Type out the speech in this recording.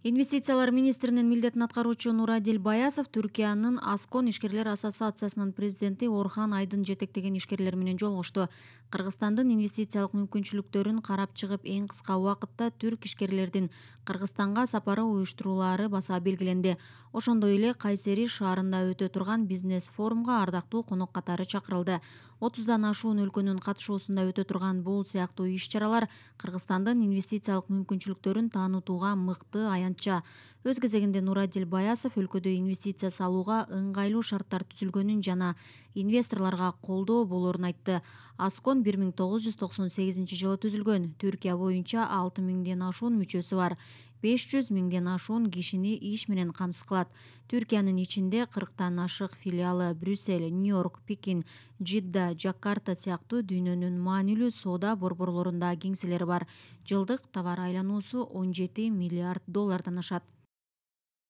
Инвестициялар министринин милдетин аткаруучу Нурадил Баясов Түркиянын Аскон ишкерлер ассоциациясынын президенти Орхан Айдын жетектеген ишкерлер менен жолугушту. Кыргызстандын инвестициялык мүмкүнчүлүктөрүн карап чыгып, эң кыска убакытта түрк ишкерлердин Кыргызстанга сапары уюштурулаары баса белгиленди. Ошондой эле Кайсери шаарында өтө турган бизнес форумга ардактуу конок катары чакырылды. 30дан ашуун өлкөнүн катышуусунда өтө турган бул сыяктуу иш-чаралар Кыргызстандын инвестициялык мүмкүнчүлүктөрүн таанытууга мыкты аянтча. Өз кезегинде Нурадил Баясов өлкөдө инвестиция салууга ыңгайлуу шарттар түзүлгөнүн жана инвесторлорго колдоо болоорун айтты. Аскон 1998 жылы түзүлгөн. Түркия боюнча 6000ден ашуун мүчөсү бар. 500 000ден ашуун кишини иш менен камсыз кылат. Түркиянын ичинде 40тан ашык филиалы Брюссель, Нью-Йорк, Пекин, Жидда, Жакарта сыяктуу дүйнөнүн маанилүү соода борборлорунда кеңселери бар. Жылдык товар айлануусу $17 миллиард ашат.